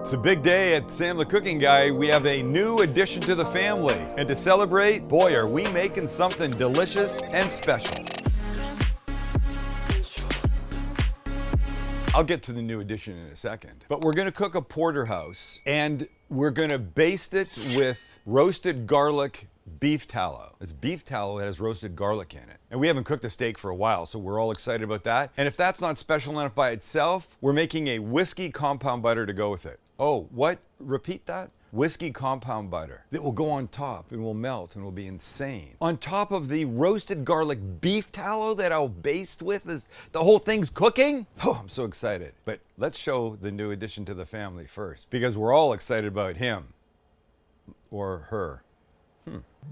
It's a big day at Sam the Cooking Guy. We have a new addition to the family. And to celebrate, boy, are we making something delicious and special. I'll get to the new addition in a second. But we're gonna cook a porterhouse and we're gonna baste it with roasted garlic beef tallow. It's beef tallow that has roasted garlic in it. And we haven't cooked a steak for a while, so we're all excited about that. And if that's not special enough by itself, we're making a whiskey compound butter to go with it. Oh, what? Repeat that? Whiskey compound butter that will go on top and will melt and will be insane. On top of the roasted garlic beef tallow that I'll baste with as the whole thing's cooking. Oh, I'm so excited. But let's show the new addition to the family first, because we're all excited about him or her.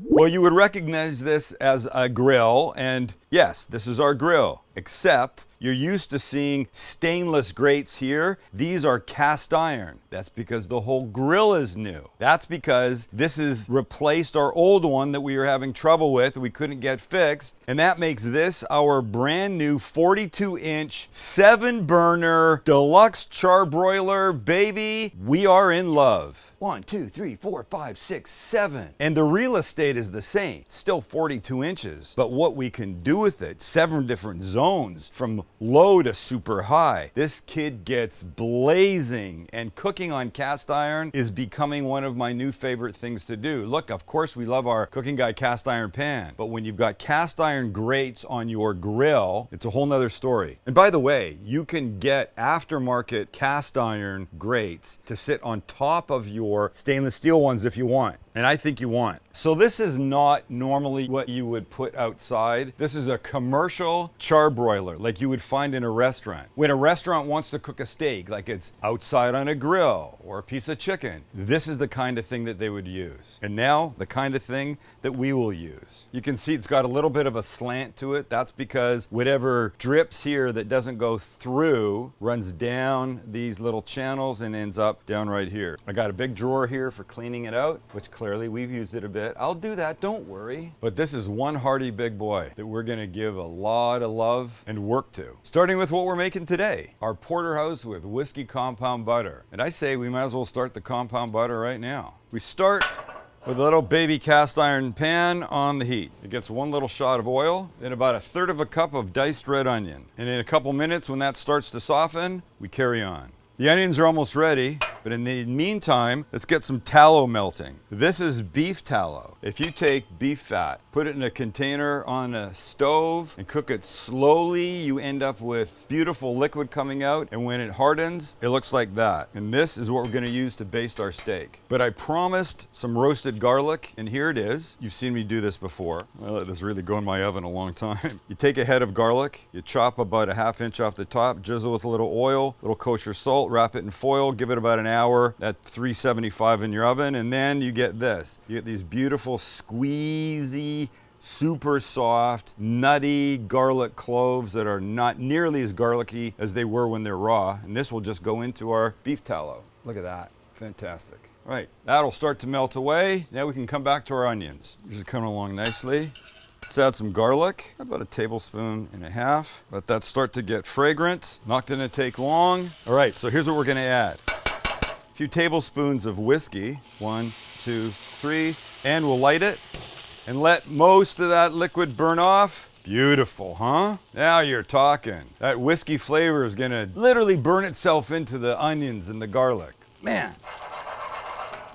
Well, you would recognize this as a grill, and yes, this is our grill, except you're used to seeing stainless grates here. These are cast iron. That's because the whole grill is new. That's because this has replaced our old one that we were having trouble with, we couldn't get fixed, and that makes this our brand new 42-inch 7-burner deluxe charbroiler. Baby, we are in love. 1, 2, 3, 4, 5, 6, 7. And the real estate is the same, still 42 inches. But what we can do with it, 7 different zones from low to super high. This kid gets blazing, and cooking on cast iron is becoming one of my new favorite things to do. Look, of course we love our Cooking Guy cast iron pan, but when you've got cast iron grates on your grill, it's a whole nother story. And by the way, you can get aftermarket cast iron grates to sit on top of your stainless steel ones if you want. And I think you want. So this is not normally what you would put outside. This is a commercial charbroiler like you would find in a restaurant. When a restaurant wants to cook a steak, like it's outside on a grill or a piece of chicken, this is the kind of thing that they would use. And now the kind of thing that we will use. You can see it's got a little bit of a slant to it. That's because whatever drips here that doesn't go through runs down these little channels and ends up down right here. I got a big drawer here for cleaning it out, which clearly we've used it a bit. I'll do that, don't worry. But this is one hearty big boy that we're gonna give a lot of love and work to. Starting with what we're making today, our porterhouse with whiskey compound butter. And I say we might as well start the compound butter right now. We start with a little baby cast iron pan on the heat. It gets 1 little shot of oil, then about 1/3 of a cup of diced red onion. And in a couple minutes, when that starts to soften, we carry on. The onions are almost ready, but in the meantime, let's get some tallow melting. This is beef tallow. If you take beef fat, put it in a container on a stove and cook it slowly, you end up with beautiful liquid coming out, and when it hardens, it looks like that. And this is what we're gonna use to baste our steak. But I promised some roasted garlic, and here it is. You've seen me do this before. I let this really go in my oven a long time. You take a head of garlic, you chop about 1/2 inch off the top, drizzle with a little oil, little kosher salt, wrap it in foil, give it about an hour at 375 in your oven, and then you get this. You get these beautiful squeezy, super soft, nutty garlic cloves that are not nearly as garlicky as they were when they're raw, and this will just go into our beef tallow. Look at that, fantastic. All right, that'll start to melt away. Now we can come back to our onions. These are coming along nicely. Let's add some garlic, about 1.5 tablespoons. Let that start to get fragrant. Not gonna take long. All right, so here's what we're gonna add. A few tablespoons of whiskey, 1, 2, 3, and we'll light it and let most of that liquid burn off. Beautiful, huh? Now you're talking. That whiskey flavor is gonna literally burn itself into the onions and the garlic. Man.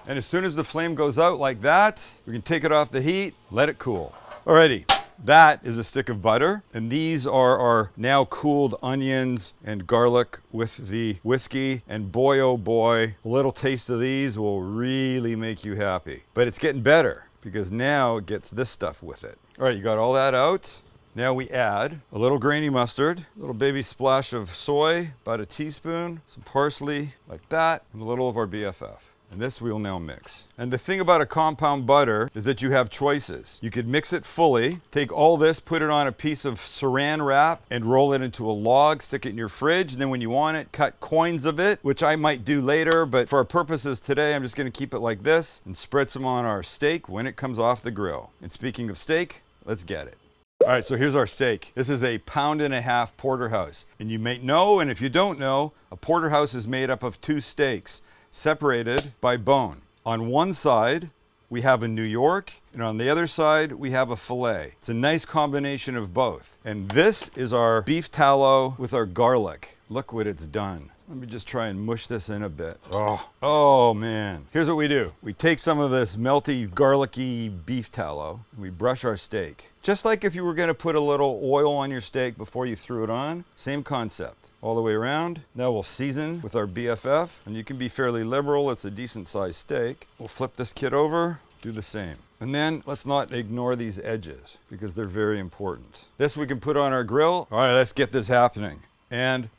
And as soon as the flame goes out like that, we can take it off the heat, let it cool. Alrighty, that is a stick of butter, and these are our now cooled onions and garlic with the whiskey, and boy oh boy, a little taste of these will really make you happy. But it's getting better, because now it gets this stuff with it. Alright, you got all that out. Now we add a little grainy mustard, a little baby splash of soy, about 1 teaspoon, some parsley, like that, and a little of our BFF. And this we will now mix. And the thing about a compound butter is that you have choices. You could mix it fully, take all this, put it on a piece of saran wrap, and roll it into a log, stick it in your fridge, and then when you want it, cut coins of it, which I might do later, but for our purposes today, I'm just gonna keep it like this and spread some on our steak when it comes off the grill. And speaking of steak, let's get it. All right, so here's our steak. This is a 1.5 pound porterhouse. And you may know, and if you don't know, a porterhouse is made up of 2 steaks. separated by bone. On one side, we have a New York, and on the other side, we have a filet. It's a nice combination of both. And this is our beef tallow with our garlic. Look what it's done. Let me just try and mush this in a bit. Oh man. Here's what we do. We take some of this melty, garlicky beef tallow, and we brush our steak. Just like if you were gonna put a little oil on your steak before you threw it on, same concept. All the way around. Now we'll season with our BFF, and you can be fairly liberal. It's a decent sized steak. We'll flip this kid over, do the same. And then let's not ignore these edges because they're very important. This we can put on our grill. All right, let's get this happening. And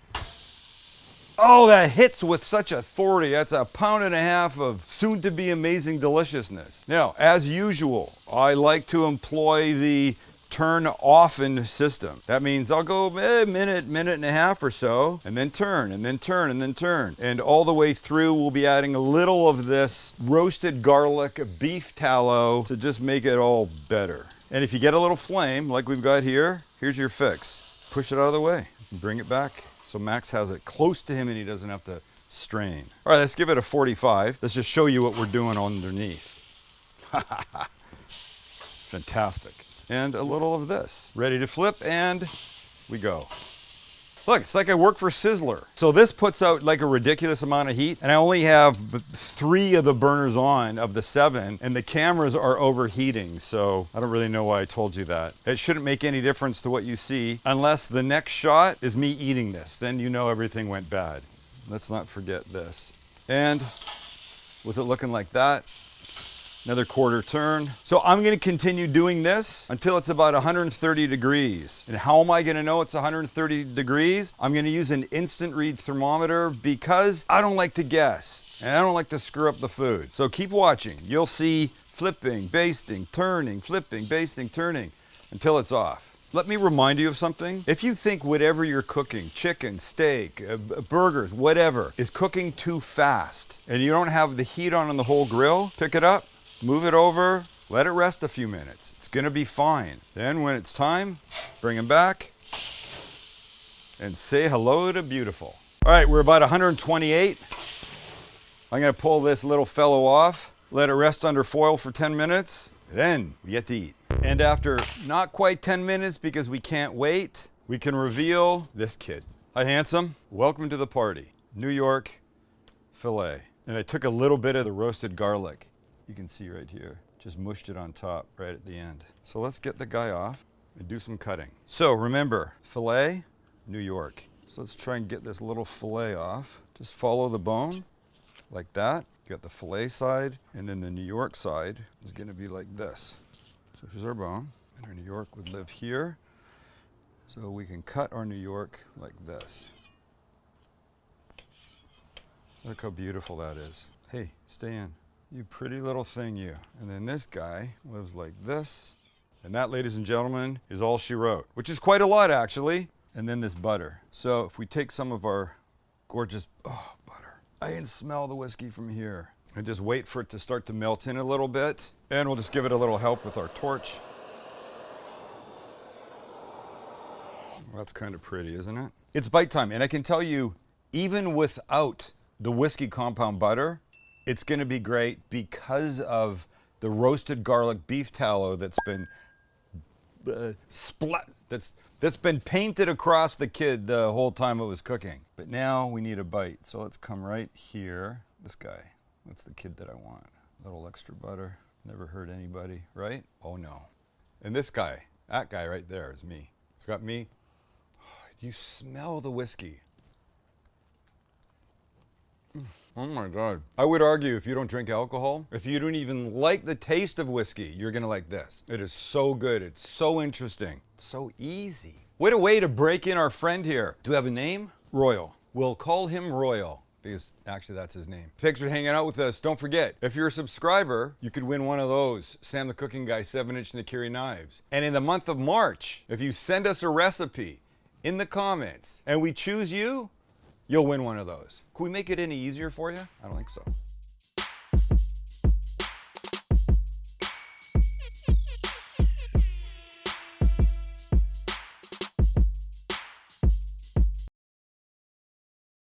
oh, that hits with such authority. That's a pound and a half of soon to be amazing deliciousness. Now, as usual, I like to employ the turn often system. That means I'll go a minute and a half or so, and then turn, and then turn, and then turn. And all the way through, we'll be adding a little of this roasted garlic beef tallow to just make it all better. And if you get a little flame, like we've got here, here's your fix. Push it out of the way, bring it back. So Max has it close to him and he doesn't have to strain. All right, let's give it a 45. Let's just show you what we're doing underneath. Fantastic. And a little of this. Ready to flip, and we go. Look, it's like I work for Sizzler. So this puts out like a ridiculous amount of heat, and I only have 3 of the burners on of the 7, and the cameras are overheating, so I don't really know why I told you that. It shouldn't make any difference to what you see, unless the next shot is me eating this. Then you know everything went bad. Let's not forget this. And with it looking like that, another quarter turn. So I'm gonna continue doing this until it's about 130 degrees. And how am I gonna know it's 130 degrees? I'm gonna use an instant read thermometer because I don't like to guess and I don't like to screw up the food. So keep watching. You'll see flipping, basting, turning, flipping, basting, turning until it's off. Let me remind you of something. If you think whatever you're cooking, chicken, steak, burgers, whatever, is cooking too fast and you don't have the heat on the whole grill, pick it up, move it over, let it rest a few minutes. It's gonna be fine. Then when it's time, bring them back and say hello to beautiful. All right, we're about 128. I'm gonna pull this little fellow off, let it rest under foil for 10 minutes, then we get to eat. And after not quite 10 minutes, because we can't wait, we can reveal this kid. Hi, handsome. Welcome to the party. New York filet. And I took a little bit of the roasted garlic. You can see right here, just mushed it on top right at the end. So let's get the guy off and do some cutting. So remember, filet, New York. So let's try and get this little filet off. Just follow the bone like that. You got the filet side, and then the New York side is gonna be like this. So here's our bone, and our New York would live here. So we can cut our New York like this. Look how beautiful that is. Hey, stay in. You pretty little thing, you. And then this guy lives like this. And that, ladies and gentlemen, is all she wrote, which is quite a lot, actually. And then this butter. So if we take some of our gorgeous, butter. I can smell the whiskey from here. And just wait for it to start to melt in a little bit. And we'll just give it a little help with our torch. Well, that's kind of pretty, isn't it? It's bite time. And I can tell you, even without the whiskey compound butter, it's gonna be great because of the roasted garlic beef tallow that's been that's been painted across the kid the whole time it was cooking. But now we need a bite. So let's come right here. This guy, that's the kid that I want. A little extra butter, never hurt anybody, right? Oh no. And this guy, that guy right there is me. It's got me. You smell the whiskey. Oh my God. I would argue if you don't drink alcohol, if you don't even like the taste of whiskey, you're gonna like this. It is so good. It's so interesting. It's so easy. What a way to break in our friend here. Do we have a name? Royal. We'll call him Royal because actually that's his name. Thanks for hanging out with us. Don't forget, if you're a subscriber, you could win one of those Sam the Cooking Guy 7-inch Nakiri knives. And in the month of March, if you send us a recipe in the comments and we choose you, you'll win one of those. Can we make it any easier for you? I don't think so.